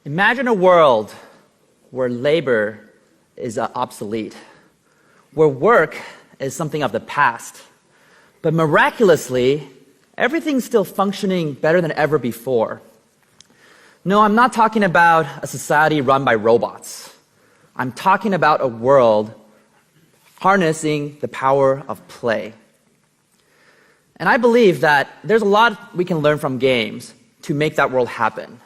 Imagine a world where labor is obsolete, where work is something of the past, but miraculously, everything's still functioning better than ever before. No, I'm not talking about a society run by robots. I'm talking about a world harnessing the power of play. And I believe that there's a lot we can learn from games to make that world happen.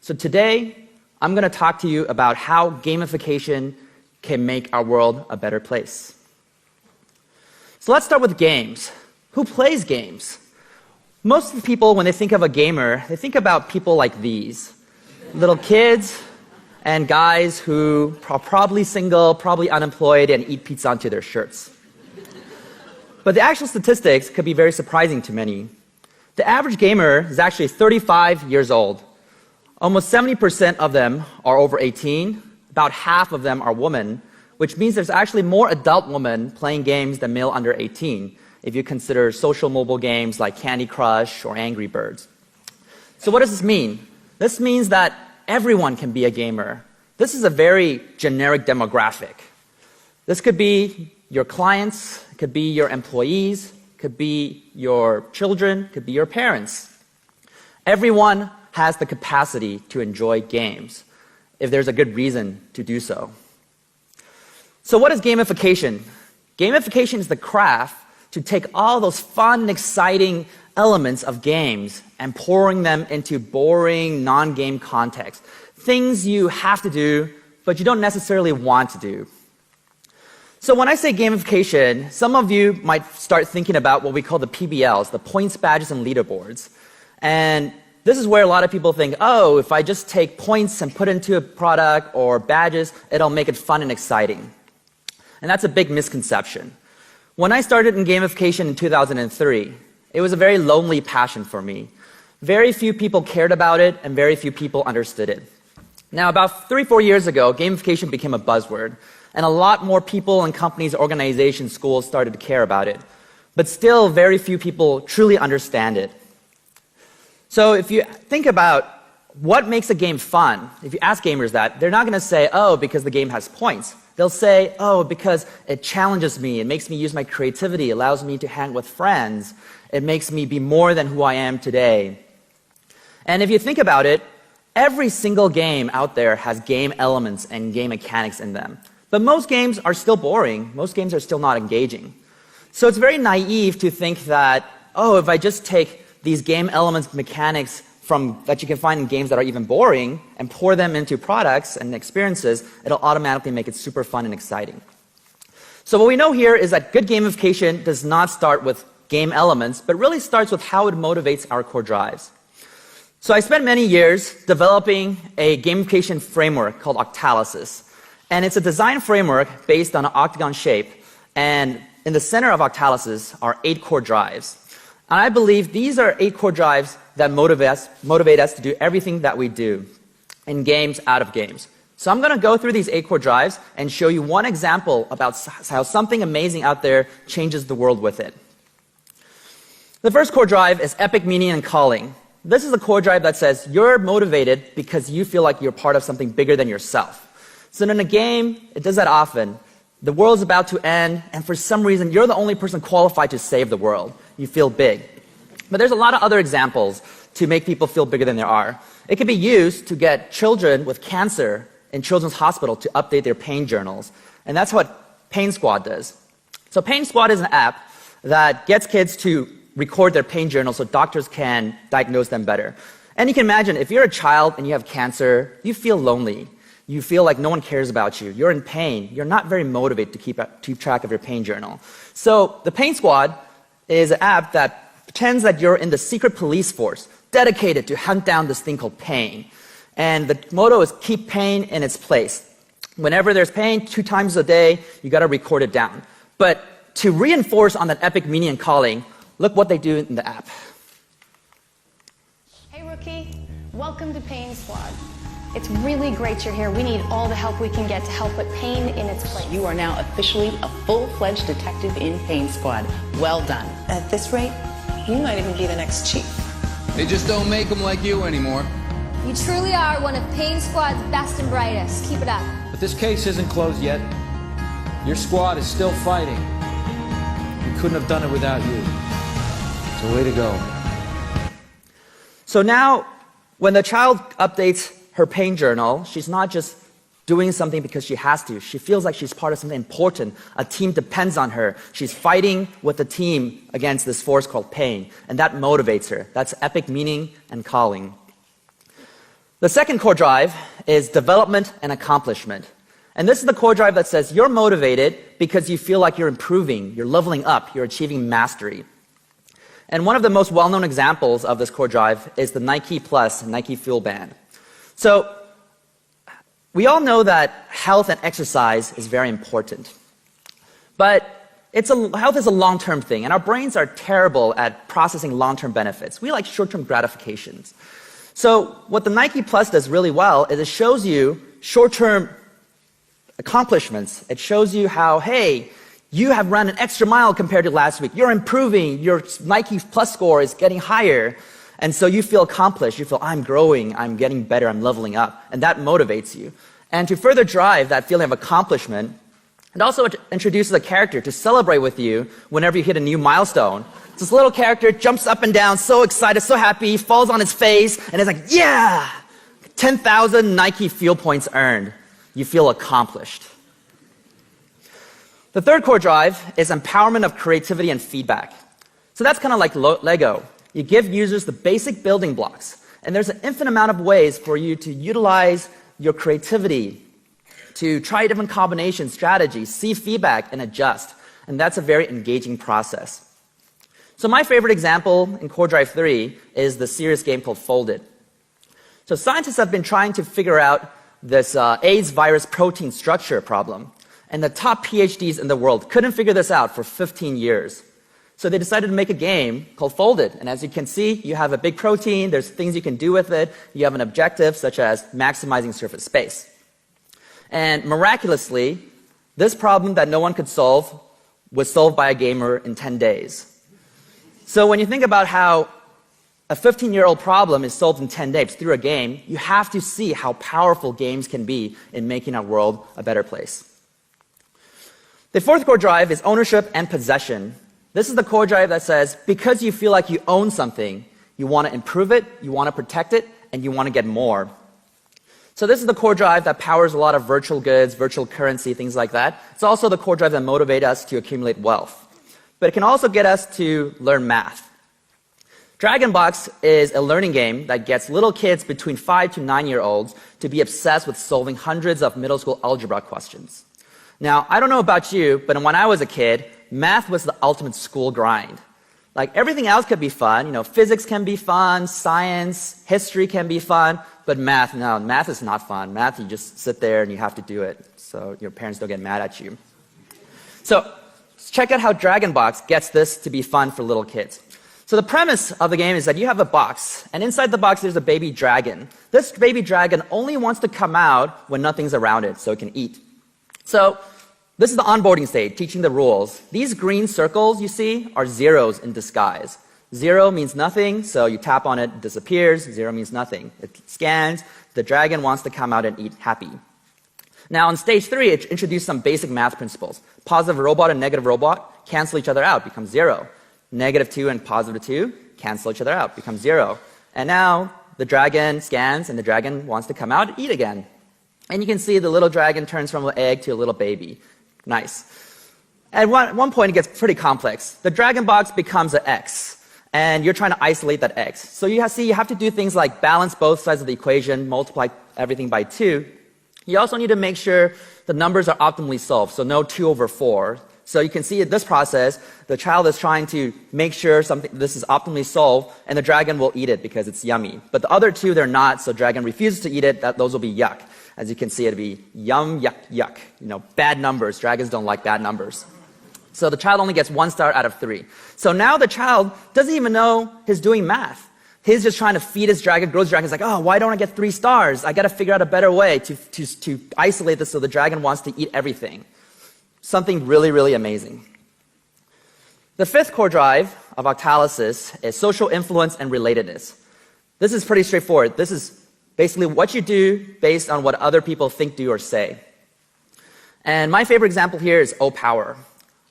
So today, I'm going to talk to you about how gamification can make our world a better place. So let's start with games. Who plays games? Most of the people, when they think of a gamer, they think about people like these. Little kids and guys who are probably single, probably unemployed, and eat pizza onto their shirts. But the actual statistics could be very surprising to many. The average gamer is actually 35 years old. Almost 70% of them are over 18. About half of them are women, which means there's actually more adult women playing games than male under 18, if you consider social mobile games like Candy Crush or Angry Birds. So what does this mean? This means that everyone can be a gamer. This is a very generic demographic. This could be your clients, it could be your employees, it could be your children, it could be your parents. Everyone has the capacity to enjoy games, if there's a good reason to do so. So what is gamification? Gamification is the craft to take all those fun, exciting elements of games and pouring them into boring, non-game context. Things you have to do, but you don't necessarily want to do. So when I say gamification, some of you might start thinking about what we call the PBLs, the points, badges, and leaderboards. And this is where a lot of people think, oh, if I just take points and put into a product or badges, it'll make it fun and exciting. And that's a big misconception. When I started in gamification in 2003, it was a very lonely passion for me. Very few people cared about it, and very few people understood it. Now, about 3-4 years ago, gamification became a buzzword, and a lot more people and companies, organizations, schools started to care about it. But still, very few people truly understand it. So if you think about what makes a game fun, if you ask gamers that, they're not going to say, oh, because the game has points. They'll say, oh, because it challenges me, it makes me use my creativity, allows me to hang with friends, it makes me be more than who I am today. And if you think about it, every single game out there has game elements and game mechanics in them. But most games are still boring. Most games are still not engaging. So it's very naive to think that, oh, if I just take these game elements, mechanics that you can find in games that are even boring and pour them into products and experiences, it'll automatically make it super fun and exciting. So what we know here is that good gamification does not start with game elements, but really starts with how it motivates our core drives. So I spent many years developing a gamification framework called Octalysis. And it's a design framework based on an octagon shape. And in the center of Octalysis are 8 core drives. And I believe these are 8 core drives that motivate us to do everything that we do in games, out of games. So I'm going to go through these 8 core drives and show you one example about how something amazing out there changes the world with it. The first core drive is epic meaning and calling. This is a core drive that says you're motivated because you feel like you're part of something bigger than yourself. So in a game, it does that often. The world's about to end, and for some reason, you're the only person qualified to save the world. You feel big. But there's a lot of other examples to make people feel bigger than they are. It can be used to get children with cancer in children's hospital to update their pain journals. And that's what Pain Squad does. So Pain Squad is an app that gets kids to record their pain journals so doctors can diagnose them better. And you can imagine, if you're a child and you have cancer, you feel lonely. You feel like no one cares about you. You're in pain. You're not very motivated to keep track of your pain journal. So the Pain Squad is an app that pretends that you're in the secret police force, dedicated to hunt down this thing called pain. And the motto is keep pain in its place. Whenever there's pain, 2 times a day, you got to record it down. But to reinforce on that epic meaning and calling, look what they do in the app. Hey rookie, welcome to Pain Squad. It's really great you're here. We need all the help we can get to help put pain in its place. You are now officially a full-fledged detective in Pain Squad. Well done. At this rate, you might even be the next chief. They just don't make them like you anymore. You truly are one of Pain Squad's best and brightest. Keep it up. But this case isn't closed yet. Your squad is still fighting. We couldn't have done it without you. So way to go. So now, when the child updates her pain journal, she's not just doing something because she has to. She feels like she's part of something important. A team depends on her. She's fighting with the team against this force called pain, and that motivates her. That's epic meaning and calling. The second core drive is development and accomplishment. And this is the core drive that says you're motivated because you feel like you're improving, you're leveling up, you're achieving mastery. And one of the most well-known examples of this core drive is the Nike Plus Nike Fuel Band. So, we all know that health and exercise is very important. But health is a long-term thing, and our brains are terrible at processing long-term benefits. We like short-term gratifications. So what the Nike Plus does really well is it shows you short-term accomplishments. It shows you how, hey, you have run an extra mile compared to last week. You're improving. Your Nike Plus score is getting higher. And so you feel accomplished. You feel, I'm growing, I'm getting better, I'm leveling up. And that motivates you. And to further drive that feeling of accomplishment, it also introduces a character to celebrate with you whenever you hit a new milestone. This little character jumps up and down, so excited, so happy, falls on his face, and is like, yeah! 10,000 Nike fuel points earned. You feel accomplished. The third core drive is empowerment of creativity and feedback. So that's kind of like Lego. You give users the basic building blocks, and there's an infinite amount of ways for you to utilize your creativity, to try different combinations, strategies, see feedback, and adjust. And that's a very engaging process. So my favorite example in Core Drive 3 is the serious game called Folded. So scientists have been trying to figure out this AIDS virus protein structure problem, and the top PhDs in the world couldn't figure this out for 15 years. So they decided to make a game called Folded. And as you can see, you have a big protein, there's things you can do with it, you have an objective such as maximizing surface space. And miraculously, this problem that no one could solve was solved by a gamer in 10 days. So when you think about how a 15-year-old problem is solved in 10 days through a game, you have to see how powerful games can be in making our world a better place. The fourth core drive is ownership and possession. This is the core drive that says, because you feel like you own something, you want to improve it, you want to protect it, and you want to get more. So this is the core drive that powers a lot of virtual goods, virtual currency, things like that. It's also the core drive that motivates us to accumulate wealth. But it can also get us to learn math. Dragonbox is a learning game that gets little kids between 5 to 9-year-olds to be obsessed with solving hundreds of middle school algebra questions. Now, I don't know about you, but when I was a kid, math was the ultimate school grind. Like, everything else could be fun. You know, physics can be fun, science, history can be fun, but math, no, math is not fun. Math, you just sit there and you have to do it, so your parents don't get mad at you. So, check out how Dragonbox gets this to be fun for little kids. So the premise of the game is that you have a box, and inside the box there's a baby dragon. This baby dragon only wants to come out when nothing's around it, so it can eat. So, this is the onboarding stage, teaching the rules. These green circles you see are zeros in disguise. 0 means nothing, so you tap on it, it disappears. 0 means nothing. It scans, the dragon wants to come out and eat happy. Now on stage 3, it introduced some basic math principles. Positive robot and negative robot cancel each other out, become 0. -2 and +2 cancel each other out, become 0. And now the dragon scans and the dragon wants to come out and eat again. And you can see the little dragon turns from an egg to a little baby. Nice. At one point, it gets pretty complex. The dragon box becomes an X, and you're trying to isolate that X. So you have to do things like balance both sides of the equation, multiply everything by 2. You also need to make sure the numbers are optimally solved, so no 2/4. So you can see in this process, the child is trying to make sure this is optimally solved, and the dragon will eat it because it's yummy. But the other two, they're not, so dragon refuses to eat it, those will be yuck. As you can see, it'll be yum, yuck, yuck. You know, bad numbers. Dragons don't like bad numbers. So the child only gets 1 star out of 3. So now the child doesn't even know he's doing math. He's just trying to feed his dragon, grow his dragon. He's like, oh, why don't I get 3 stars? I got to figure out a better way to isolate this so the dragon wants to eat everything. Something really, really amazing. The fifth core drive of Octalysis is social influence and relatedness. This is pretty straightforward. This is Basically, what you do based on what other people think, do, or say. And my favorite example here is O-Power.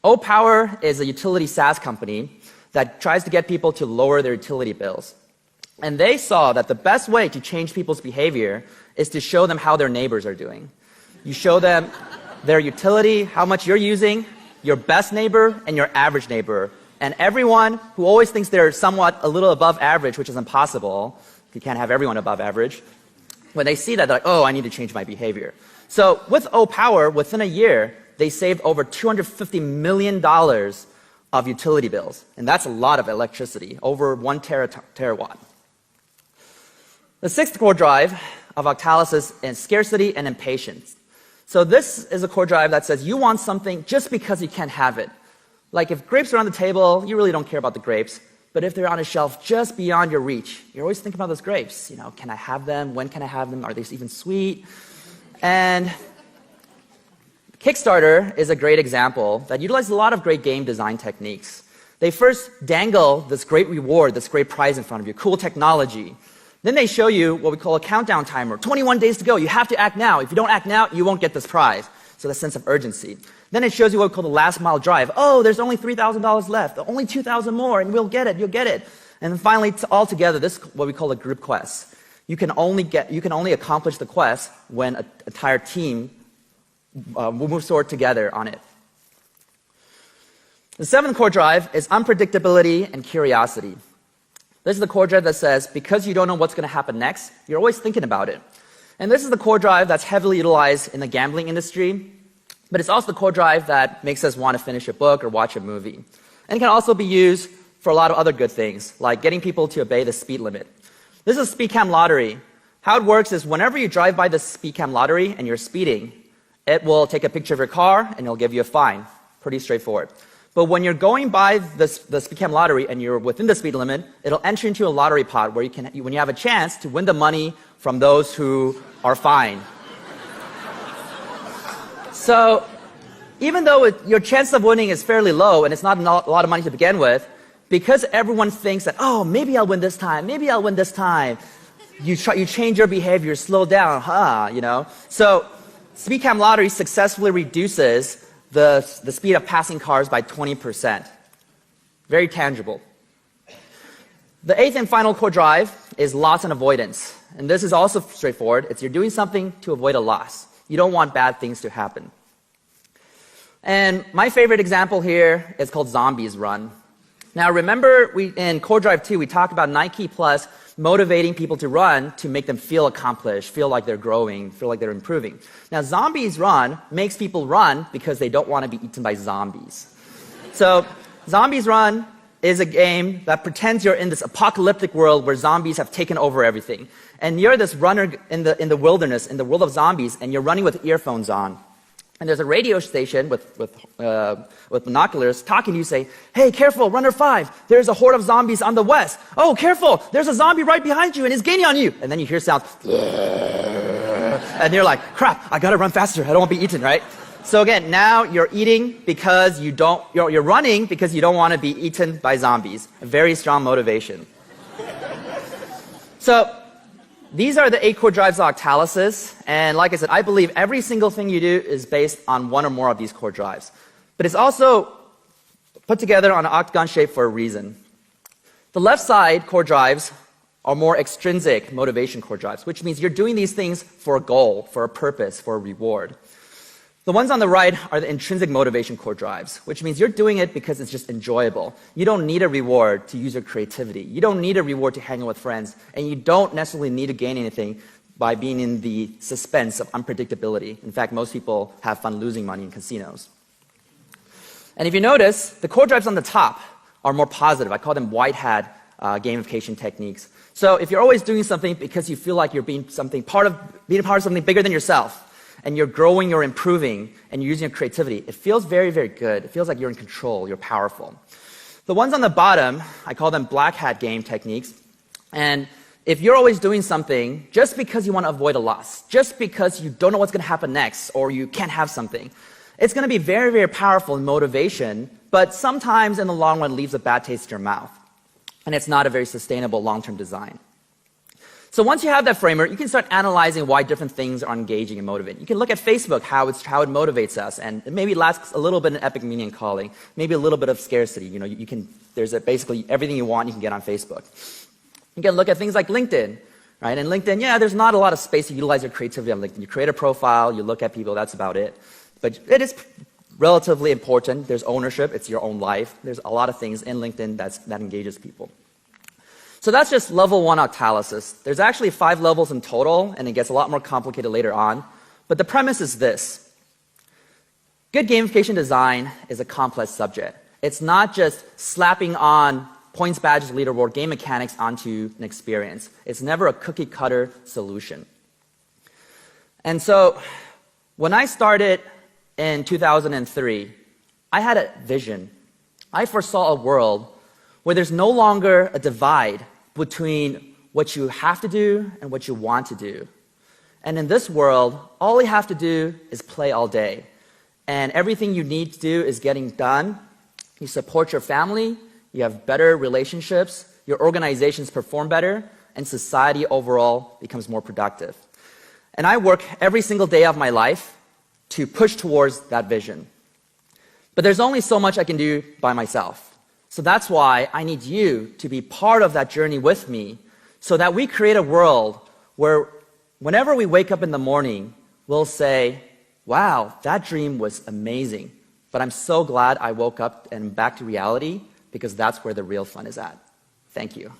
O-Power is a utility SaaS company that tries to get people to lower their utility bills. And they saw that the best way to change people's behavior is to show them how their neighbors are doing. You show them their utility, how much you're using, your best neighbor, and your average neighbor. And everyone who always thinks they're somewhat a little above average, which is impossible, you can't have everyone above average, when they see that, they're like, oh, I need to change my behavior. So with O-Power, within a year, they saved over $250 million of utility bills. And that's a lot of electricity, over 1 terawatt. The sixth core drive of Octalysis is scarcity and impatience. So this is a core drive that says you want something just because you can't have it. Like if grapes are on the table, you really don't care about the grapes. But if they're on a shelf just beyond your reach, you're always thinking about those grapes. You know, can I have them? When can I have them? Are they even sweet? And Kickstarter is a great example that utilizes a lot of great game design techniques. They first dangle this great reward, this great prize in front of you, cool technology. Then they show you what we call a countdown timer. 21 days to go. You have to act now. If you don't act now, you won't get this prize. So the sense of urgency. Then it shows you what we call the last mile drive. Oh, there's only $3,000 left. Only 2,000 more, and we'll get it. You'll get it. And then finally, all together, this is what we call a group quest. You can only accomplish the quest when an entire team moves forward together on it. The seventh core drive is unpredictability and curiosity. This is the core drive that says, because you don't know what's going to happen next, you're always thinking about it. And this is the core drive that's heavily utilized in the gambling industry, but it's also the core drive that makes us want to finish a book or watch a movie. And it can also be used for a lot of other good things, like getting people to obey the speed limit. This is a speed cam lottery. How it works is whenever you drive by the speed cam lottery and you're speeding, it will take a picture of your car and it'll give you a fine. Pretty straightforward. But when you're going by the speed cam lottery and you're within the speed limit, it'll enter into a lottery pot where when you have a chance to win the money from those who are fined. So even though your chance of winning is fairly low and it's not a lot of money to begin with, because everyone thinks that, oh, maybe I'll win this time, maybe I'll win this time, you change your behavior, slow down, you know. So speed cam lottery successfully reduces the speed of passing cars by 20%. Very tangible. The eighth and final core drive is loss and avoidance. And this is also straightforward. It's you're doing something to avoid a loss. You don't want bad things to happen. And my favorite example here is called Zombies Run. Now remember, in Core Drive 2, we talked about Nike Plus motivating people to run to make them feel accomplished, feel like they're growing, feel like they're improving. Now Zombies Run makes people run because they don't want to be eaten by zombies. So Zombies Run is a game that pretends you're in this apocalyptic world where zombies have taken over everything. And you're this runner in the wilderness, in the world of zombies, and you're running with earphones on. And there's a radio station with binoculars talking to you, say, hey, careful, runner 5, there's a horde of zombies on the west. Oh, careful, there's a zombie right behind you and he's gaining on you. And then you hear sounds, and you're like, crap, I gotta run faster, I don't want to be eaten, right? So again, now you're eating because you're running because you don't want to be eaten by zombies. A very strong motivation. So these are the 8 core drives of Octalysis, and like I said, I believe every single thing you do is based on one or more of these core drives. But it's also put together on an octagon shape for a reason. The left side core drives are more extrinsic motivation core drives, which means you're doing these things for a goal, for a purpose, for a reward. The ones on the right are the intrinsic motivation core drives, which means you're doing it because it's just enjoyable. You don't need a reward to use your creativity. You don't need a reward to hang out with friends. And you don't necessarily need to gain anything by being in the suspense of unpredictability. In fact, most people have fun losing money in casinos. And if you notice, the core drives on the top are more positive. I call them white hat gamification techniques. So if you're always doing something because you feel like you're being part of something bigger than yourself, and you're growing, you're improving, and you're using your creativity, it feels very, very good. It feels like you're in control, you're powerful. The ones on the bottom, I call them black hat game techniques. And if you're always doing something just because you want to avoid a loss, just because you don't know what's going to happen next, or you can't have something, it's going to be very, very powerful in motivation, but sometimes in the long run leaves a bad taste in your mouth. And it's not a very sustainable long-term design. So once you have that framework, you can start analyzing why different things are engaging and motivating. You can look at Facebook, how it motivates us, and maybe it lacks a little bit of epic meaning and calling, maybe a little bit of scarcity. You know, there's basically everything you want you can get on Facebook. You can look at things like LinkedIn, right? And LinkedIn, yeah, there's not a lot of space to utilize your creativity on LinkedIn. You create a profile, you look at people, that's about it. But it is relatively important. There's ownership, it's your own life. There's a lot of things in LinkedIn that engages people. So that's just level 1 Octalysis. There's actually 5 levels in total, and it gets a lot more complicated later on. But the premise is this. Good gamification design is a complex subject. It's not just slapping on points, badges, leaderboard, game mechanics onto an experience. It's never a cookie-cutter solution. And so when I started in 2003, I had a vision. I foresaw a world where there's no longer a divide between what you have to do and what you want to do. And in this world, all you have to do is play all day. And everything you need to do is getting done. You support your family, you have better relationships, your organizations perform better, and society overall becomes more productive. And I work every single day of my life to push towards that vision. But there's only so much I can do by myself. So that's why I need you to be part of that journey with me so that we create a world where whenever we wake up in the morning, we'll say, wow, that dream was amazing. But I'm so glad I woke up and back to reality because that's where the real fun is at. Thank you.